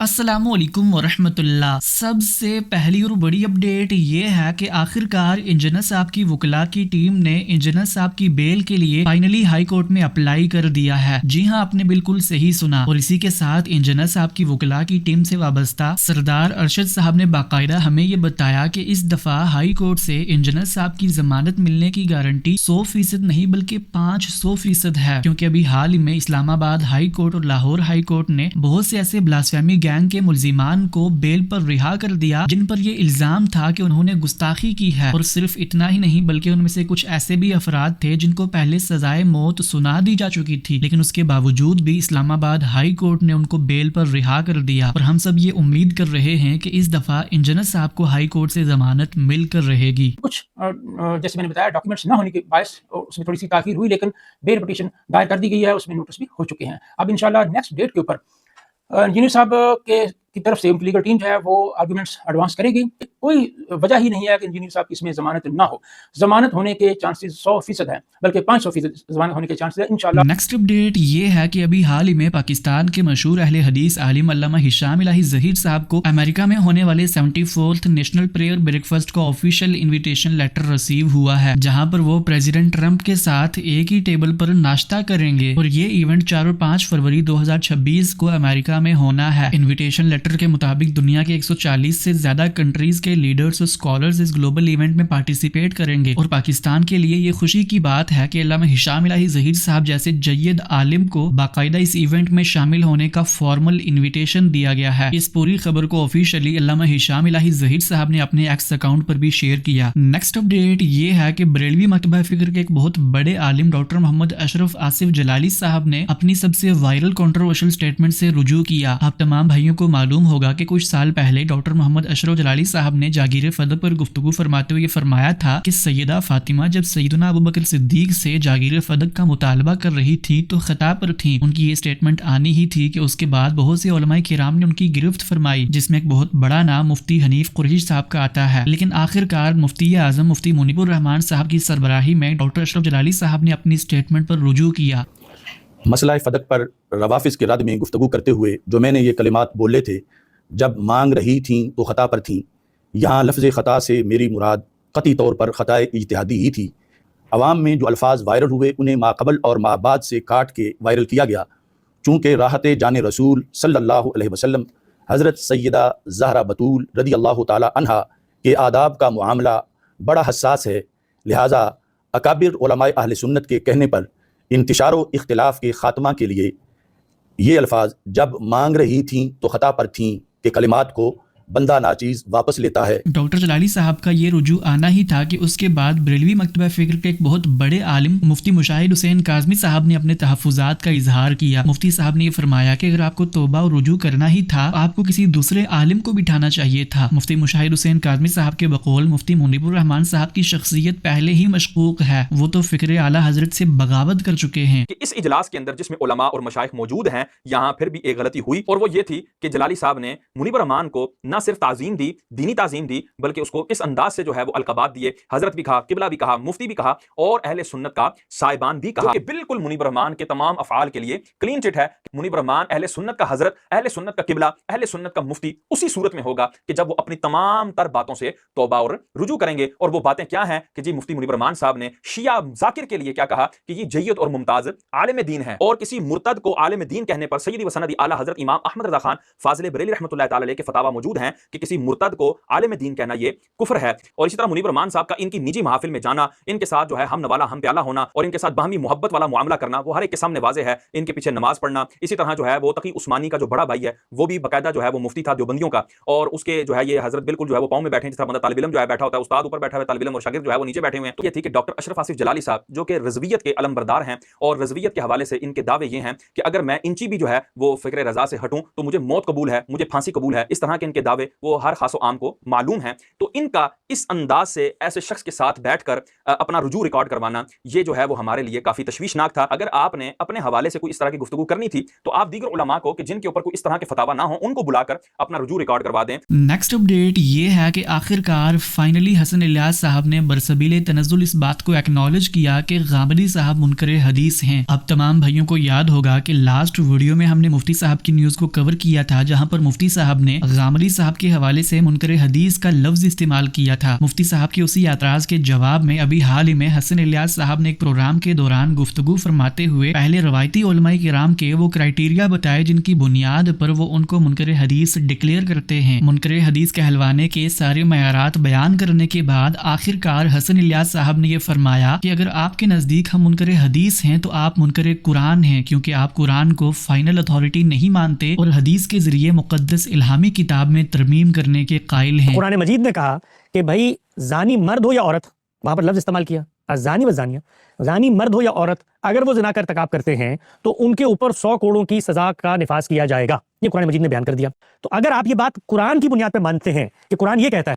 अस्सलामुअलैकुम वरहमतुल्लाह। सबसे पहली और बड़ी अपडेट ये है कि आखिरकार इंजीनियर साहब की वकला की टीम ने इंजीनियर साहब की बेल के लिए फाइनली हाई कोर्ट में अप्लाई कर दिया है। जी हां, आपने बिल्कुल सही सुना। और इसी के साथ इंजीनियर साहब की वकला की टीम से वाबस्ता सरदार अरशद साहब ने बाकायदा हमें ये बताया कि इस दफा हाई कोर्ट से इंजीनियर साहब की जमानत मिलने की गारंटी 100% नहीं बल्कि 500% है, क्योंकि अभी हाल ही में इस्लामाबाद हाई कोर्ट और लाहौर हाई कोर्ट ने बहुत से ऐसे ब्लास्फेमी गैंग के मुलजिमान को बेल पर रिहा कर दिया जिन पर यह इल्जाम था कि उन्होंने गुस्ताखी की है। और सिर्फ इतना ही नहीं बल्कि उनमें से कुछ ऐसे भी अफराद थे जिनको पहले सजाए मौत सुना दी जा चुकी थी, लेकिन उसके बावजूद भी इस्लामाबाद हाई कोर्ट ने उनको बेल पर रिहा कर दिया। और हम सब ये उम्मीद कर रहे हैं कि इस दफा इंजीनियर साहब को हाई कोर्ट से जमानत मिलकर रहेगी। कुछ जैसे मैंने बताया डॉक्यूमेंट्स ना होने के बायस उसमें थोड़ी सी ताखीर हुई, लेकिन बेल पिटीशन दायर कर दी गई है, उसमें नोटिस भी हो चुके हैं। अब इंशाल्लाह नेक्स्ट डेट के ऊपर इंजीनियर साहब की तरफ से उनकी लीगल टीम जो है वो आर्गूमेंट्स एडवांस करेगी। कोई वजह ही नहीं है कि इंजीनियर साहब की इसमें जमानत ना हो। जमानत होने के चांसेस 100% है, बल्कि 500% जमानत होने के चांसेस है इंशाल्लाह। नेक्स्ट अपडेट ये है कि अभी हाल ही में पाकिस्तान के मशहूर अहले हदीस आलिम अल्लामा हिशाम इलाही ज़हीर साहब को अमेरिका में होने वाले 74th नेशनल प्रेयर ब्रेकफास्ट का ऑफिशियल इन्विटेशन लेटर रिसीव हुआ है, जहां पर वो प्रेसिडेंट ट्रंप के साथ एक ही टेबल पर नाश्ता करेंगे। और ये इवेंट 4 और 5 फरवरी 2026 को अमेरिका में होना है। इन्विटेशन लेटर के मुताबिक दुनिया के 140 से ज्यादा कंट्रीज के लीडर्स और स्कॉलर्स इस ग्लोबल इवेंट में पार्टिसिपेट करेंगे। और पाकिस्तान के लिए ये खुशी की बात है कि अल्लामा हिशाम इलाही ज़हीर साहब जैसे जय्यद आलिम को बाकायदा इस इवेंट में शामिल होने का फॉर्मल इन्विटेशन दिया गया है। इस पूरी खबर को ऑफिशियली अल्लामा हिशाम इलाही ज़हीर साहब ने अपने एक्स अकाउंट पर भी शेयर किया। नेक्स्ट अपडेट ये है कि बरेलवी मकतबा फिक्र के एक बहुत बड़े आलिम डॉक्टर मोहम्मद अशरफ आसिफ जलाली साहब ने अपनी सबसे वायरल कंट्रोवर्शियल स्टेटमेंट से रुजू किया। आप तमाम भाइयों को मालूम होगा कि कुछ साल पहले डॉक्टर मोहम्मद अशरफ जलाली साहब ने जागीर फदक पर गुफ्तगू फरमाते हुए फरमाया था कि सैयदा फातिमा जब सैयदना अबू बकर सिद्दीक से जागीर फदक का मुतालबा कर रही थी तो खता पर थी। उनकी ये स्टेटमेंट आनी ही थी कि उसके बाद बहुत से उलमाए किराम ने उनकी गिरफ्त फरमाई, जिसमें एक बहुत बड़ा नाम मुफ्ती हनीफ कुरैशी साहब का आता है। लेकिन आखिरकार मुफ्ती आजम मुफ्ती मुनीबुर रहमान साहब की सरबराही में डॉक्टर अशरफ जलाली साहब ने अपनी स्टेटमेंट पर रुजू किया। मसला फ़दक पर रवाफ़िज़ के रद में गुफ्तगू करते हुए जो मैंने ये कलिमात बोले थे, जब मांग रही थीं तो ख़ता पर थीं। यहाँ लफ्ज़ ख़ता से मेरी मुराद क़ती तौर पर ख़ताए इज्तिहादी ही थी। अवाम में जो अल्फाज वायरल हुए उन्हें माक़बल और माबाद से काट के वायरल किया गया। चूँकि राहत जान रसूल सल्लल्लाहु अलैहि वसल्लम हज़रत सैयदा ज़हरा बतूल रदी अल्लाह ताला अन्हा के आदाब का मामला बड़ा हसास है, लिहाजा अकाबिर उलमाए अहले सुन्नत के कहने पर इंतिशार व इख्तिलाफ के ख़ात्मा के लिए ये अल्फाज जब मांग रही थीं तो ख़ता पर थीं के कलिमात को बंदा नाचीज़ वापस लेता है। डॉक्टर जलाली साहब का ये रुजू आना ही था कि उसके बाद बरेलवी मकतबा फिक्र के एक बहुत बड़े आलिम मुफ्ती मुशाहिद हुसैन काज़मी साहब ने अपने तहफ़्फ़ुज़ात का इजहार किया। मुफ्ती साहब ने ये फरमाया कि अगर आपको तौबा और रुजू करना ही था आपको किसी दूसरे आलिम को बिठाना चाहिए था। मुफ्ती मुशाहिद हुसैन काज़मी साहब के बकौल मुफ्ती मुनीबुर रहमान साहब की शख्सियत पहले ही मशकूक है, वो तो फ़िक्र आला हजरत से बगावत कर चुके हैं। कि इस इजलास के अंदर जिसमें उलमा और मशाइख मौजूद हैं, यहाँ फिर भी एक गलती हुई और वो ये थी कि जलाली साहब ने मुनीबुर रहमान को न सिर्फ ताज़ीम दी, दीनी ताज़ीम दी, बल्कि उसको इस अंदाज से जो है वो अलकबात दिए, हजरत भी कहा, किबला भी कहा, मुफ्ती भी कहा और अहले सुन्नत का साहिबान भी कहा। बिल्कुल मुनीबुर रहमान के तमाम अफ़आल के लिए क्लीन चिट है। मुनीबुर रहमान अहले सुन्नत का हजरत, अहले सुन्नत का किबला, अहले सुन्नत का मुफ्ती उसी सूरत में होगा कि जब वो अपनी तमाम तर बातों से तौबा और रुजू करेंगे। और वो बातें क्या हैं कि जी मुफ्ती मुनीबुर रहमान साहब ने शिया जाकिर के लिए क्या कहा कि ये जय्यद और मुमताज आलिम दीन है, और किसी मुर्तद को आलिम दीन कहने पर सय्यदी व सनदी आला हजरत इमाम अहमद रज़ा खान फाज़िल बरेली रहमतुल्लाह तआला अलैह के फतावा मौजूद हैं कि किसी मुर्तद को आलिम दीन कहना ये कुफ्र है। और इसी तरह मुनीबुर रहमान साहब का इनकी निजी महफिल में जाना, इनके साथ जो है हम नवाला हम प्याला होना और इनके साथ बाहमी मोहब्बत वाला मामला करना वो हर एक के सामने वाज़ेह है। इनके पीछे नमाज पढ़ना, इसी तरह जो है वो तकी उस्मानी का जो बड़ा भाई है वो भी बाकायदा जो है वो मुफ्ती था देवबंदियों का, और उसके जो है ये हजरत बिल्कुल जो है वो पाँव में बैठे हैं, जिस तरह बंदा तालिब इल्म जो है बैठा होता है, उस्ताद ऊपर बैठा हुआ है, तालिब इल्म और शागिर्द जो है वो नीचे बैठे हुए हैं। तो ये थी कि डॉक्टर अशरफ आसिफ जलाली साहब जो कि रज़वियत के अलमबरदार हैं, और रज़वियत के हवाले से इनके दावे ये हैं कि अगर मैं इंची भी जो है वो फ़िक्र रज़ा से हटूं तो मुझे मौत कबूल है, मुझे फांसी कबूल है। इस तरह के इनके दावे دعوے وہ ہر خاص و عام کو معلوم ہیں. تو ان کا اس انداز سے ایسے شخص کے ساتھ بیٹھ کر اپنا رجوع ریکارڈ کروانا یہ جو ہے وہ ہمارے لیے کافی تشویشناک تھا. اگر آپ نے اپنے حوالے سے کوئی اس طرح کی گفتگو کرنی تھی تو آپ دیگر علماء کو کہ جن کے اوپر کوئی اس طرح کے فتاوا نہ ہوں ان کو بلا کر اپنا رجوع ریکارڈ کروا دیں. نیکسٹ اپڈیٹ یہ ہے کہ آخرکار فائنلی حسن الیاس صاحب نے برسبیل تنزل اس بات کو ایکنالج کیا کہ غامدی صاحب منکر حدیث ہیں. اب تمام بھائیوں کو یاد ہوگا کہ لاسٹ ویڈیو میں ہم نے مفتی صاحب کی نیوز کو کور کیا تھا جہاں پر مفتی صاحب نے غامدی صاحب کے حوالے سے منکر حدیث کا لفظ استعمال کیا تھا. مفتی صاحب کے اسی اعتراض کے جواب میں ابھی حال ہی میں حسن الیاس صاحب نے ایک پروگرام کے دوران گفتگو فرماتے ہوئے پہلے روایتی علماء کرام کے وہ کرائیٹیریا بتائے جن کی بنیاد پر وہ ان کو منکر حدیث ڈکلیئر کرتے ہیں. منکر حدیث کہلوانے کے سارے معیارات بیان کرنے کے بعد آخرکار حسن الیاس صاحب نے یہ فرمایا کہ اگر آپ کے نزدیک ہم منکر حدیث ہیں تو آپ منکر قرآن ہیں, کیونکہ آپ قرآن کو فائنل اتھارٹی نہیں مانتے اور حدیث کے ذریعے مقدس الہامی کتاب میں ترمیم کرنے کے قائل ہیں. قرآن مجید نے کہا کہ بھائی زانی مرد ہو یا عورت, وہاں پر لفظ استعمال کیا الزانی والزانیہ, زانی مرد ہو یا عورت اگر وہ زنا کا ارتکاب کرتے ہیں تو ان کے اوپر 100 کوڑوں کی سزا کا نفاذ کیا جائے گا. یہ قرآن مجید نے بیان کر دیا. تو اگر آپ یہ بات قرآن کی بنیاد پہ مانتے ہیں کہ قرآن یہ کہتا ہے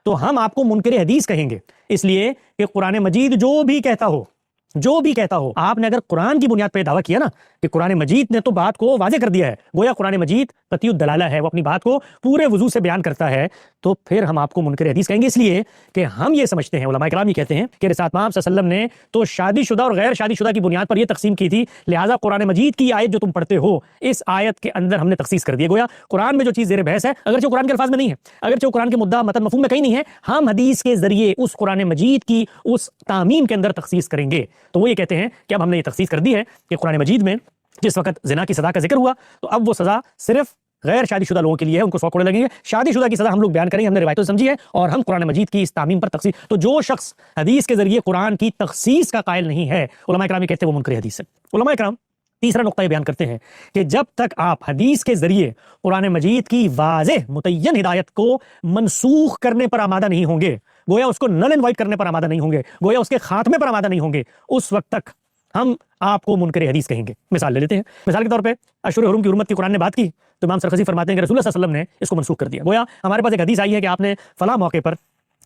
تو ہم آپ کو منکر حدیث کہیں گے, اس لیے کہ قرآن مجید جو بھی کہتا ہو آپ نے اگر قرآن کی بنیاد پہ دعویٰ کیا نا کہ قرآن مجید نے تو بات کو واضح کر دیا ہے, گویا قرآن مجید قطعی الدلالہ ہے, وہ اپنی بات کو پورے وضو سے بیان کرتا ہے, تو پھر ہم آپ کو منکر حدیث کہیں گے. اس لیے کہ ہم یہ سمجھتے ہیں, علماء کرام یہ کہتے ہیں کہ رسالت مآب صلی اللہ علیہ وسلم نے تو شادی شدہ اور غیر شادی شدہ کی بنیاد پر یہ تقسیم کی تھی, لہٰذا قرآن مجید کی آیت جو تم پڑھتے ہو اس آیت کے اندر ہم نے تخصیص کر دیا. گویا قرآن میں جو چیز زیر بحث ہے اگرچہ قرآن کے الفاظ میں نہیں ہے, اگرچہ قرآن کے مدعا متن مفہوم میں کہیں نہیں ہے, ہم حدیث کے ذریعے اس قرآن مجید کی اس تعمیم کے اندر تخصیص کریں گے. تو وہ یہ کہتے ہیں کہ اب ہم نے یہ تخصیص کر دی ہے کہ قرآن مجید میں جس وقت زنا کی سزا کا ذکر ہوا تو اب وہ سزا صرف غیر شادی شدہ لوگوں کے لیے ہے, ان کو 100 کوڑے لگیں گے. شادی شدہ کی سزا ہم لوگ بیان کریں گے, ہم نے روایتوں سے سمجھی ہے اور ہم قرآن مجید کی اس تعمیم پر تخصیص. تو جو شخص حدیث کے ذریعے قرآن کی تخصیص کا قائل نہیں ہے, علماء کرام یہ کہتے ہیں وہ منکر حدیث ہے. علماء کرام تیسرا نقطہ یہ بیان کرتے ہیں کہ جب تک آپ حدیث کے ذریعے قرآن مجید کی واضح متعین ہدایت کو منسوخ کرنے پر آمادہ نہیں ہوں گے, گویا اس کو نل اینڈ وائڈ کرنے پر آمادہ نہیں ہوں گے, گویا اس کے خاتمے پر آمادہ نہیں ہوں گے, اس وقت تک ہم آپ کو منکر حدیث کہیں گے. مثال لے لیتے ہیں, مثال کے طور پہ اشہر حرم کی حرمت کی قرآن نے بات کی تو امام سرخسی فرماتے ہیں کہ رسول اللہ صلی اللہ علیہ وسلم نے اس کو منسوخ کر دیا. گویا ہمارے پاس ایک حدیث آئی ہے کہ آپ نے فلاں موقع پر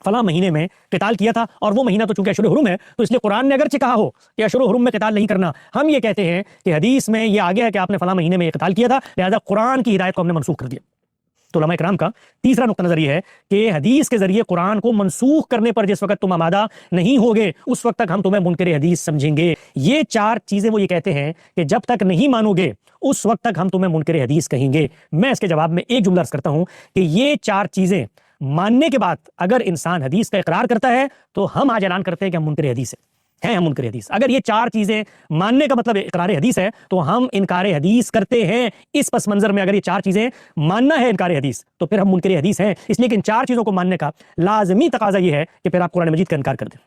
فلاں مہینے میں قتال کیا تھا, اور وہ مہینہ تو چونکہ اشہر حرم ہے تو اس لیے قرآن نے اگرچہ کہا ہو کہ اشہر حرم میں قتال نہیں کرنا, ہم یہ کہتے ہیں کہ حدیث میں یہ آگے ہے کہ آپ نے فلاں مہینے میں یہ قتال کیا تھا, لہذا قرآن کی ہدایت کو ہم نے منسوخ کر دیا. تو علماء کرام کا تیسرا نقطہ نظر یہ ہے کہ حدیث کے ذریعے قرآن کو منسوخ کرنے پر جس وقت تم آمادہ نہیں ہوگے اس وقت تک ہم تمہیں منکر حدیث سمجھیں گے. یہ 4 چیزیں وہ یہ کہتے ہیں کہ جب تک نہیں مانو گے اس وقت تک ہم تمہیں منکر حدیث کہیں گے. میں اس کے جواب میں ایک جملہ عرض کرتا ہوں کہ یہ 4 چیزیں ماننے کے بعد اگر انسان حدیث کا اقرار کرتا ہے تو ہم آج اعلان کرتے ہیں کہ ہم منکر حدیث ہیں ہم منکر حدیث. اگر یہ 4 چیزیں ماننے کا مطلب اقرار حدیث ہے تو ہم انکار حدیث کرتے ہیں. اس پس منظر میں اگر یہ 4 چیزیں ماننا ہے انکار حدیث تو پھر ہم منکر حدیث ہیں, اس لیے کہ ان 4 چیزوں کو ماننے کا لازمی تقاضا یہ ہے کہ پھر آپ قرآن مجید کا انکار کر دیں,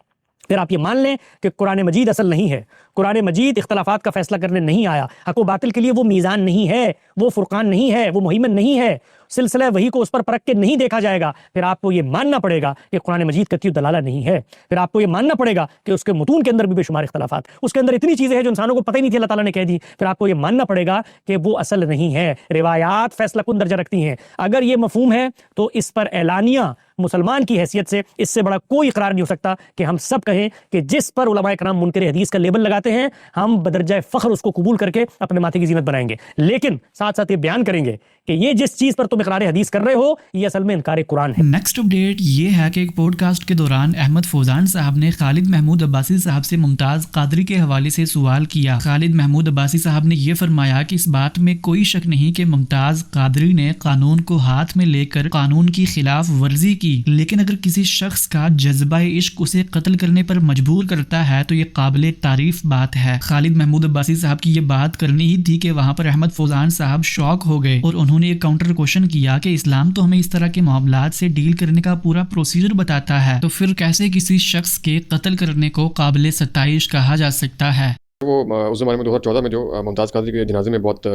پھر آپ یہ مان لیں کہ قرآن مجید اصل نہیں ہے, قرآن مجید اختلافات کا فیصلہ کرنے نہیں آیا, حق و باطل کے لیے وہ میزان نہیں ہے, وہ فرقان نہیں ہے, وہ مہیمن نہیں ہے, سلسلہ وحی کو اس پر پرکھ کے نہیں دیکھا جائے گا. پھر آپ کو یہ ماننا پڑے گا کہ قرآن مجید قطعی دلالہ نہیں ہے, پھر آپ کو یہ ماننا پڑے گا کہ اس کے متون کے اندر بھی بے شمار اختلافات, اس کے اندر اتنی چیزیں ہیں جو انسانوں کو پتہ ہی نہیں تھی اللہ تعالیٰ نے کہہ دی, پھر آپ کو یہ ماننا پڑے گا کہ وہ اصل نہیں ہے, روایات فیصلہ کن درجہ رکھتی ہیں. اگر یہ مفہوم ہے تو اس پر اعلانیہ مسلمان کی حیثیت سے اس سے بڑا کوئی اقرار نہیں ہو سکتا کہ ہم سب کہیں کہ جس پر علماء کرام منکر حدیث کا لیبل لگاتے ہیں ہم بدرجہ فخر اس کو قبول کر کے اپنے ماتھے کی زینت بنائیں گے, لیکن ساتھ ساتھ یہ بیان کریں گے کہ یہ جس چیز پر تم اقرار حدیث کر رہے ہو یہ اصل میں انکار قرآن ہے. نیکسٹ اپڈیٹ یہ ہے کہ ایک پوڈ کاسٹ کے دوران احمد فوزان صاحب نے خالد محمود عباسی صاحب سے ممتاز قادری کے حوالے سے سوال کیا. خالد محمود عباسی صاحب نے یہ فرمایا کہ اس بات میں کوئی شک نہیں کہ ممتاز قادری نے قانون کو ہاتھ میں لے کر قانون کی خلاف ورزی کی, لیکن اگر کسی شخص کا جذبہ عشق اسے قتل کرنے پر مجبور کرتا ہے تو یہ قابل تعریف بات ہے. خالد محمود عباسی صاحب کی یہ بات کرنی ہی تھی کہ وہاں پر احمد فوزان صاحب شوق ہو گئے اور انہوں نے ایک کاؤنٹر کوشچن کیا کہ اسلام تو ہمیں اس طرح کے معاملات سے ڈیل کرنے کا پورا پروسیجر بتاتا ہے, تو پھر کیسے کسی شخص کے قتل کرنے کو قابل ستائش کہا جا سکتا ہے. وہ اس زمانے میں 2014 میں جو ممتاز قادری کے جنازے میں بہت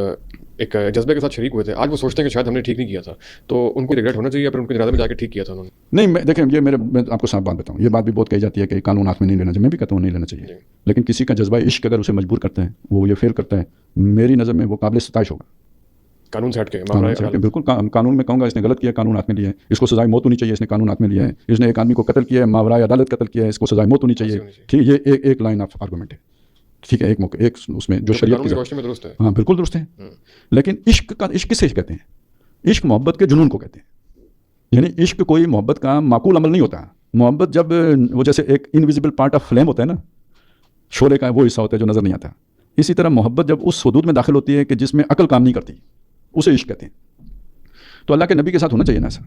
ایک جذبے کے ساتھ شریک ہوئے تھے, آج وہ سوچتے ہیں کہ شاید ہم نے ٹھیک نہیں کیا تھا, تو ان کو ریگریٹ ہونا چاہیے یا پھر ان کے جنازے میں جا کے ٹھیک کیا تھا انہوں نے. نہیں دیکھیں یہ میں آپ کو صاف بات بتاؤں, یہ بات بھی بہت کہی جاتی ہے کہ قانون ہاتھ میں نہیں لینا چاہیے, میں بھی کہتا ہوں نہیں لینا چاہیے, لیکن کسی کا جذبہ عشق اگر اسے مجبور کرتے ہیں وہ یہ فیل کرتا ہے, میری نظر میں وہ قابل ستائش ہوگا. कानून से हट के कानून मामला से हट के बिल्कुल कानून में कहूँगा इसने गलत किया, कानून हाथ में लिया है, इसको सजाए मौत होनी चाहिए, इसने कानून हाथ में लिया है, इसने एक आदमी को कत्ल किया है, मावराए अदालत कत्ल किया है, इसको सजाए मौत होनी चाहिए। ठीक, ये एक लाइन ऑफ आर्गूमेंट है, ठीक है, एक मौके एक उसमें जो शरीयत की रोशनी में दुरुस्त है। हाँ बिल्कुल दुरुस्त है। लेकिन इश्क किसे कहते हैं? इश्क मोहब्बत के जुनून को कहते हैं। यानी इश्क कोई मोहब्बत का माकूल अमल नहीं होता। मोहब्बत जब वो जैसे एक इनविजिबल पार्ट ऑफ फ्लेम होता है ना, शोले का वो हिस्सा होता है जो नज़र नहीं आता, इसी तरह मोहब्बत जब उस हदूद में दाखिल होती है कि जिसमें अकल काम नहीं करती, उसे इश्क कहते हैं। तो अल्लाह के नबी के साथ होना चाहिए ना ऐसा।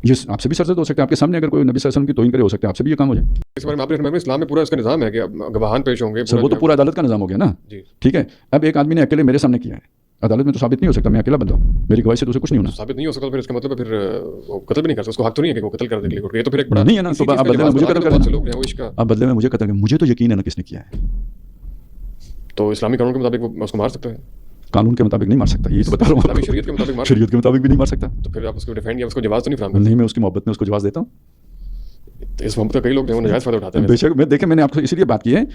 ये आपसे भी सरजद हो सकता है, आपके सामने अगर कोई नबी सल्लल्लाहु अलैहि वसल्लम की तोहीन करे हो सकता है, आपसे भी ये काम हो जाए। इस बारे में आपने फरमाया इस्लाम में पूरा इसका निज़ाम है कि गवाहान पेश होंगे, सर वो तो पूरा अदालत का निज़ाम हो गया ना। जी। ठीक है, अब एक आदमी ने अकेले मेरे सामने किया है, अदालत में तो साबित नहीं हो सकता, मैं अकेला बंदा हूँ, मेरी गवाही से तो उसे कुछ नहीं होना। साबित नहीं हो सकता, फिर इसका मतलब फिर वो कत्ल भी नहीं कर सकता, उसको हक तो नहीं है कि वो कत्ल कर दे। ये तो फिर एक बड़ा नहीं है ना, तो अब बदले में मुझे कत्ल करना, लोग हैं वो इसका। अब बदले में मुझे कत्ल करना, मुझे तो यकीन है ना किसने किया है। तो इस्लामी कानून के मुताबिक वो उसको मार सकता है, कानून के मुताबिक नहीं मार सकता, ये तो बता रहा हूँ। इस्लामी शरीयत के मुताबिक मार, शरीयत के मुताबिक भी नहीं मार सकता। तो फिर आप उसको डिफेंड या उसको जवाब तो नहीं फराहम नहीं, मैं उसकी मोहब्बत में उसको जवाब देता हूँ। करते। इस मोहब्बत का कई लोग जो है वो नजायज़ फ़ायदा उठाते हैं। बेशक, मैं देखें, मैंने आपको इसलिए बात की है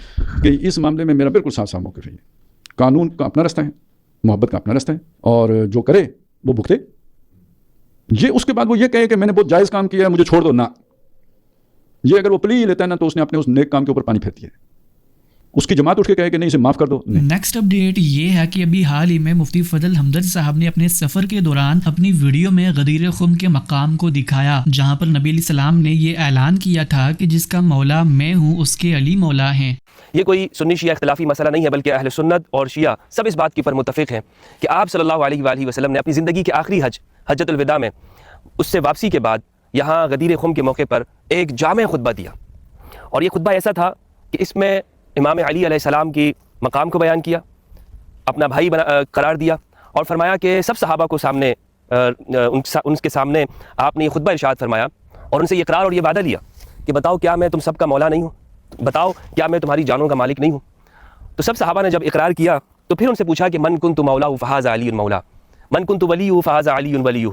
कि इस मामले में मेरा बिल्कुल साफ साफ मौक़िफ़ है। कानून का अपना रास्ता है, मोहब्बत का अपना रास्ता है, और जो करे वो भुगते। ये उसके बाद वो ये कहे कि मैंने बहुत जायज़ काम किया है, मुझे छोड़ दो ना, ये अगर वो प्ली लेता है ना, तो उसने अपने उस नेक काम के ऊपर पानी फेर दिया है। उसकी जमात उठ के कहे कि नहीं, इसे माफ़ कर दो। नेक्स्ट अपडेट ये है कि अभी हाल ही में मुफ्ती फजल हमदर्द साहब ने अपने सफ़र के दौरान अपनी वीडियो में गदीर खुम के मकाम को दिखाया, जहां पर नबी सलाम ने ये ऐलान किया था कि जिसका मौला मैं हूँ उसके अली मौला हैं। ये कोई सुन्नी शिया इख्तिलाफी मसला नहीं है, बल्कि अहले सुन्नत और शिया सब इस बात के ऊपर मुत्तफ़िक़ हैं कि आप सल्लल्लाहु अलैहि वसल्लम ने अपनी ज़िंदगी के आखिरी हज्जतुल विदा में, उससे वापसी के बाद यहाँ गदीर खुम के मौके पर एक जामे खुतबा दिया। और ये खुतबा ऐसा था कि इसमें इमाम अली अलैहिस्सलाम की मकाम को बयान किया, अपना भाई करार दिया, और फरमाया कि सब सहाबा को सामने उनके सामने आपने ये खुतबा इरशाद फरमाया और उनसे ये इकरार और ये वादा लिया कि बताओ क्या मैं तुम सबका मौला नहीं हूँ, बताओ क्या मैं तुम्हारी जानों का मालिक नहीं हूँ। तो सब सहाबा ने जब इकरार किया तो फिर उनसे पूछा कि मन कुन्तु मौला फ़हाज़ा अली मौला, मन कुन्तु वली फ़हाज़ा अली वली,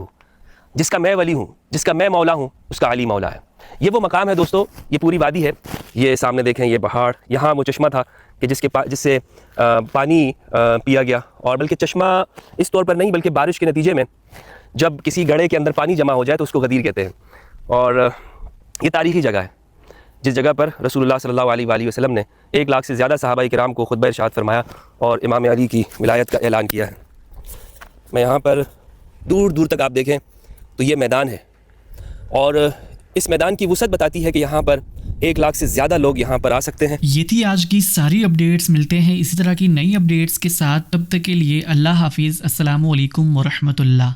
जिसका मैं वली हूँ, जिसका मैं मौला हूँ, उसका अली मौला है। ये वो मकाम है दोस्तों, ये पूरी वादी है, ये सामने देखें ये पहाड़, यहाँ वो चश्मा था कि जिससे पानी पिया गया, और बल्कि चश्मा इस तौर पर नहीं बल्कि बारिश के नतीजे में जब किसी गड्ढे के अंदर पानी जमा हो जाए तो उसको गदीर कहते हैं। और ये तारीख़ी जगह है जिस जगह पर रसूलुल्लाह सल्लल्लाहु अलैहि वसल्लम ने 1 लाख से ज़्यादा सहाबाए किराम को खुतबा इरशाद फरमाया और इमाम अली की विलायत का ऐलान किया है। मैं यहाँ पर दूर दूर तक आप देखें तो ये मैदान है, और इस मैदान की वुसअत बताती है कि यहाँ पर 1 लाख से ज़्यादा लोग यहाँ पर आ सकते हैं। ये थी आज की सारी अपडेट्स, मिलते हैं इसी तरह की नई अपडेट्स के साथ, तब तक के लिए अल्लाह हाफिज़, अस्सलामु अलैकुम व रहमतुल्लाह।